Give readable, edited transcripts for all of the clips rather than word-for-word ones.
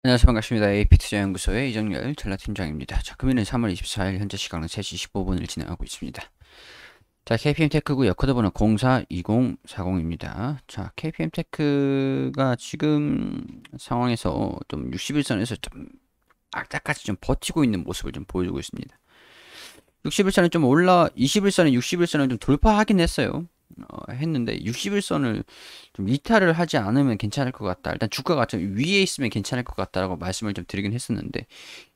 안녕하세요. 반갑습니다. AP투자연구소의 이정열 전략팀장입니다. 자, 금일은 3월 24일 현재 시각은 3시 15분을 진행하고 있습니다. 자, KPM테크구 여코드 번호 042040입니다. 자, KPM테크가 지금 상황에서 좀 61선에서 좀 악착같이 좀 버티고 있는 모습을 좀 보여주고 있습니다. 61선은 좀 21선에 61선을 좀 돌파하긴 했어요. 했는데 61선을 좀 이탈을 하지 않으면 괜찮을 것 같다. 일단 주가가 좀 위에 있으면 괜찮을 것 같다라고 말씀을 좀 드리긴 했었는데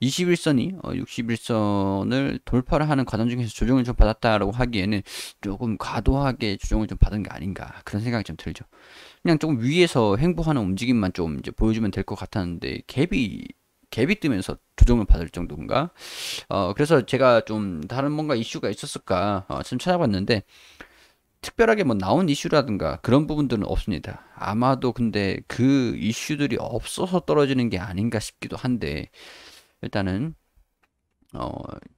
21선이 61선을 돌파를 하는 과정 중에서 조정을 좀 받았다라고 하기에는 조금 과도하게 조정을 좀 받은 게 아닌가 그런 생각이 좀 들죠. 그냥 조금 위에서 횡보하는 움직임만 좀 이제 보여주면 될 것 같았는데 갭이 뜨면서 조정을 받을 정도인가? 그래서 제가 좀 다른 뭔가 이슈가 있었을까 좀 찾아봤는데 특별하게 뭐 나온 이슈라든가 그런 부분들은 없습니다. 아마도 근데 그 이슈들이 없어서 떨어지는 게 아닌가 싶기도 한데 일단은 어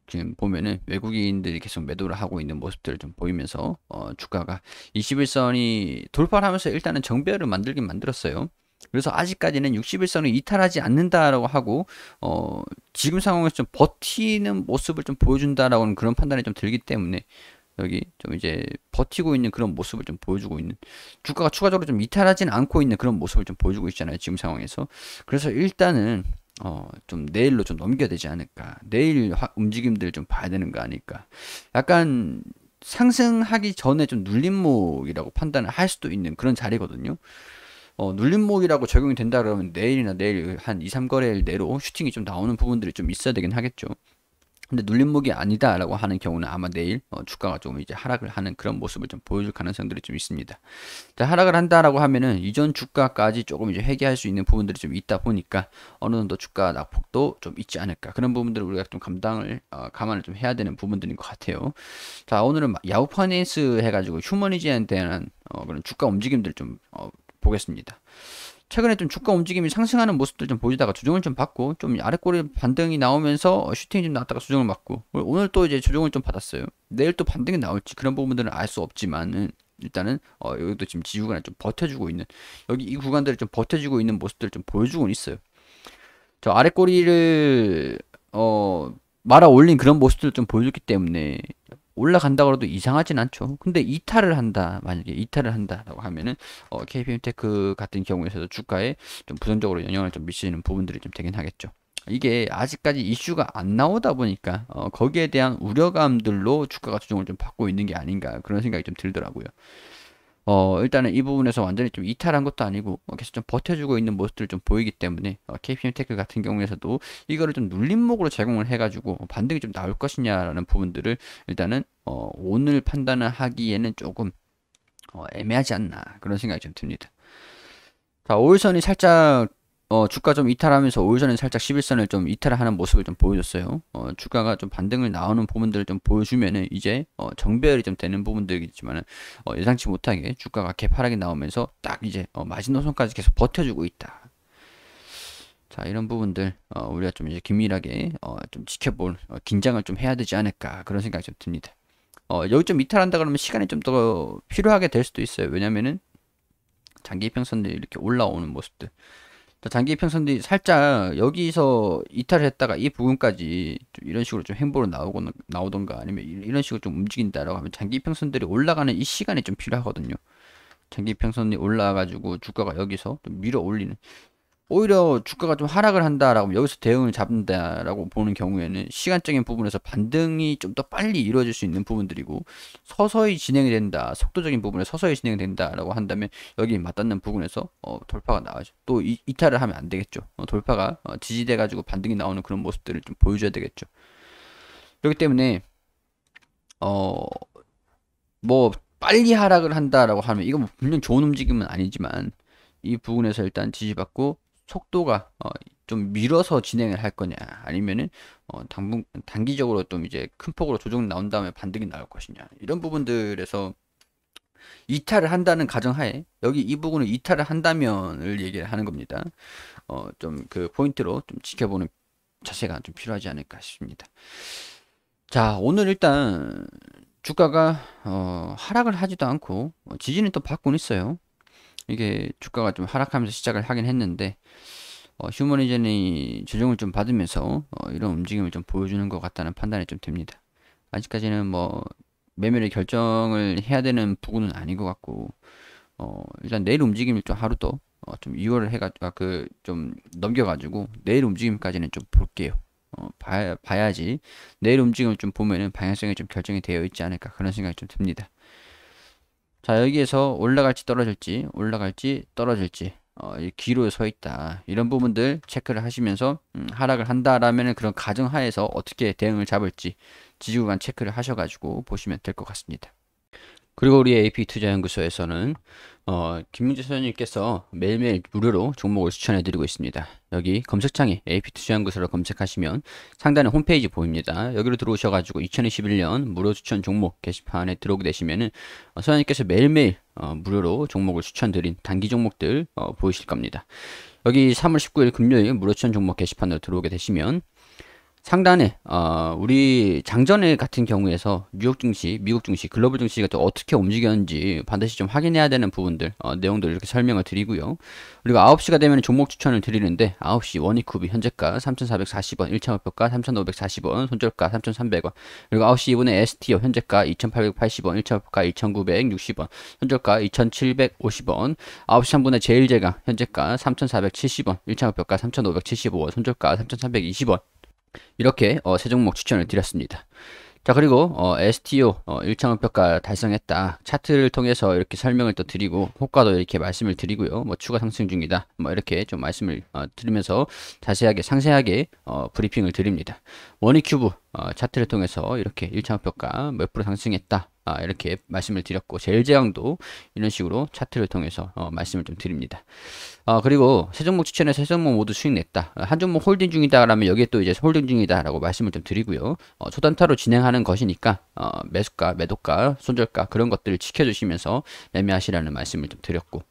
지금 보면은 외국인들이 계속 매도를 하고 있는 모습들을 좀 보이면서 주가가 21선이 돌파를 하면서 일단은 정배를 만들긴 만들었어요. 그래서 아직까지는 61선을 이탈하지 않는다라고 하고 지금 상황에서 좀 버티는 모습을 좀 보여준다라고는 그런 판단이 좀 들기 때문에 여기 좀 이제 버티고 있는 그런 모습을 좀 보여주고 있는 주가가 추가적으로 좀 이탈하진 않고 있는 그런 모습을 좀 보여주고 있잖아요 지금 상황에서. 그래서 일단은 좀 내일로 좀 넘겨야 되지 않을까, 내일 움직임들 좀 봐야 되는 거 아닐까. 약간 상승하기 전에 좀 눌림목이라고 판단을 할 수도 있는 그런 자리거든요. 눌림목이라고 적용이 된다 그러면 내일이나 내일 한 2, 3거래일 내로 슈팅이 좀 나오는 부분들이 좀 있어야 되긴 하겠죠. 근데 눌림목이 아니다라고 하는 경우는 아마 내일 주가가 좀 이제 하락을 하는 그런 모습을 좀 보여줄 가능성들이 좀 있습니다. 자, 하락을 한다라고 하면은 이전 주가까지 조금 이제 회귀할 수 있는 부분들이 좀 있다 보니까 어느 정도 주가 낙폭도 좀 있지 않을까. 그런 부분들을 우리가 좀 감안을 좀 해야 되는 부분들인 것 같아요. 자, 오늘은 야후 파이낸스 해가지고 휴머니즘에 대한 그런 주가 움직임들 좀 보겠습니다. 최근에 좀 주가 움직임이 상승하는 모습들 좀 보이다가 조정을 좀 받고 좀 아랫꼬리 반등이 나오면서 슈팅이 좀 나왔다가 조정을 받고 오늘 또 이제 조정을 좀 받았어요. 내일 또 반등이 나올지 그런 부분들은 알 수 없지만은 일단은 여기도 지금 지지구간을 좀 버텨주고 있는 여기 이 구간들을 좀 버텨주고 있는 모습들을 좀 보여주고 있어요. 저 아랫꼬리를 말아 올린 그런 모습들을 좀 보여줬기 때문에 올라간다 고해도 이상하진 않죠. 근데 이탈을 한다, 만약에 이탈을 한다라고 하면은 KPM테크 같은 경우에서도 주가에 좀 부정적으로 영향을 좀 미치는 부분들이 좀 되긴 하겠죠. 이게 아직까지 이슈가 안 나오다 보니까 거기에 대한 우려감들로 주가가 조정을 좀 받고 있는 게 아닌가 그런 생각이 좀 들더라고요. 일단은 이 부분에서 완전히 좀 이탈한 것도 아니고 계속 좀 버텨주고 있는 모습들을 좀 보이기 때문에 KPM테크 같은 경우에서도 이거를 좀 눌림목으로 제공을 해가지고 반등이 좀 나올 것이냐라는 부분들을 일단은 오늘 판단을 하기에는 조금 애매하지 않나 그런 생각이 좀 듭니다. 자, 5일선이 살짝 주가 좀 이탈하면서 5일선은 살짝 11선을 좀 이탈하는 모습을 좀 보여줬어요. 주가가 좀 반등을 나오는 부분들을 좀 보여주면은 이제 정배열이 좀 되는 부분들이겠지만은 예상치 못하게 주가가 개파락이 나오면서 딱 이제 마지노선까지 계속 버텨주고 있다. 자, 이런 부분들 우리가 좀 이제 긴밀하게 좀 지켜볼 긴장을 좀 해야 되지 않을까 그런 생각이 좀 듭니다. 여기 좀 이탈한다 그러면 시간이 좀 더 필요하게 될 수도 있어요. 왜냐면은 장기 이평선들이 이렇게 올라오는 모습들. 장기 이평선들이 살짝 여기서 이탈을 했다가 이 부분까지 좀 이런 식으로 좀 행보로 나오던가 아니면 이런 식으로 좀 움직인다라고 하면 장기 이평선들이 올라가는 이 시간이 좀 필요하거든요. 장기 이평선이 올라가가지고 주가가 여기서 좀 밀어 올리는 오히려 주가가 좀 하락을 한다라고 여기서 대응을 잡는다라고 보는 경우에는 시간적인 부분에서 반등이 좀 더 빨리 이루어질 수 있는 부분들이고 서서히 진행이 된다 속도적인 부분에 서서히 진행된다라고 한다면 여기 맞닿는 부분에서 돌파가 나와죠. 또 이탈을 하면 안 되겠죠. 돌파가 지지돼 가지고 반등이 나오는 그런 모습들을 좀 보여줘야 되겠죠. 그렇기 때문에 어 뭐 빨리 하락을 한다라고 하면 이거 뭐 분명 좋은 움직임은 아니지만 이 부분에서 일단 지지받고 속도가 좀 밀어서 진행을 할 거냐 아니면은 단기적으로 좀 이제 큰 폭으로 조정 나온 다음에 반등이 나올 것이냐 이런 부분들에서 이탈을 한다는 가정하에 여기 이 부분을 이탈을 한다면을 얘기를 하는 겁니다. 좀 그 포인트로 좀 지켜보는 자세가 좀 필요하지 않을까 싶습니다. 자, 오늘 일단 주가가 하락을 하지도 않고 지지는 또 받고는 있어요. 이게 주가가 좀 하락하면서 시작을 하긴 했는데 휴머니즌이 조정을 좀 받으면서 이런 움직임을 좀 보여주는 것 같다는 판단이 좀 됩니다. 아직까지는 뭐 매매를 결정을 해야 되는 부분은 아닌 것 같고 일단 내일 움직임을 좀 하루 더 좀 이월을 해가지고 좀 넘겨가지고 내일 움직임까지는 좀 볼게요. 봐야지 내일 움직임을 좀 보면은 방향성이 좀 결정이 되어 있지 않을까 그런 생각이 좀 듭니다. 자, 여기에서 올라갈지 떨어질지 이 기로에 서 있다. 이런 부분들 체크를 하시면서 하락을 한다라면은 그런 가정하에서 어떻게 대응을 잡을지 지지구간 체크를 하셔가지고 보시면 될 것 같습니다. 그리고 우리 AP투자연구소에서는 김민재 소장님께서 매일매일 무료로 종목을 추천해드리고 있습니다. 여기 검색창에 AP투자연구소로 검색하시면 상단에 홈페이지 보입니다. 여기로 들어오셔가지고 2021년 무료 추천 종목 게시판에 들어오게 되시면은 소장님께서 매일매일 무료로 종목을 추천드린 단기 종목들 보이실 겁니다. 여기 3월 19일 금요일 무료 추천 종목 게시판으로 들어오게 되시면 상단에 우리 장전일 같은 경우에서 뉴욕 증시, 미국 증시, 글로벌 증시가 또 어떻게 움직였는지 반드시 좀 확인해야 되는 부분들 내용들 이렇게 설명을 드리고요. 그리고 9시가 되면 종목 추천을 드리는데 9시 원익쿠비 현재가 3,440원, 1차목표가 3,540원, 손절가 3,300원. 그리고 9시 2분에 STO 현재가 2,880원, 1차목표가 2,960원, 손절가 2,750원. 9시 3분에 제일제강 현재가 3,470원, 1차목표가 3,575원, 손절가 3,320원. 이렇게 세 종목 추천을 드렸습니다. 자, 그리고 STO 1차목표가 달성했다. 차트를 통해서 이렇게 설명을 또 드리고 호가도 이렇게 말씀을 드리고요. 뭐 추가 상승 중이다. 뭐 이렇게 좀 말씀을 드리면서 자세하게 상세하게 브리핑을 드립니다. 원익큐브 차트를 통해서 이렇게 1차목표가 몇 프로 상승했다. 이렇게 말씀을 드렸고 제일제강도 이런 식으로 차트를 통해서 말씀을 좀 드립니다. 그리고 세 종목 추천해서 세 종목 모두 수익 냈다. 한 종목 홀딩 중이다 라면 여기에 또 이제 홀딩 중이다 라고 말씀을 좀 드리고요. 초단타로 진행하는 것이니까 매수가, 매도가, 손절가 그런 것들을 지켜주시면서 매매하시라는 말씀을 좀 드렸고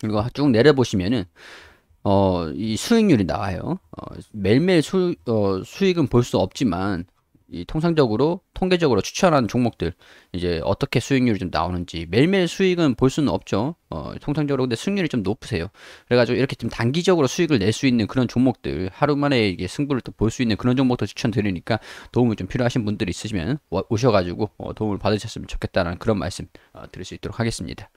그리고 쭉 내려보시면은 이 수익률이 나와요. 매일매일 수익은 볼 수 없지만 이 통상적으로 통계적으로 추천하는 종목들 이제 어떻게 수익률이 좀 나오는지 매일매일 수익은 볼 수는 없죠. 통상적으로 근데 수익률이 좀 높으세요. 그래가지고 이렇게 좀 단기적으로 수익을 낼 수 있는 그런 종목들 하루 만에 이게 승부를 또 볼 수 있는 그런 종목도 추천드리니까 도움이 좀 필요하신 분들이 있으시면 오셔가지고 도움을 받으셨으면 좋겠다는 그런 말씀 드릴 수 있도록 하겠습니다.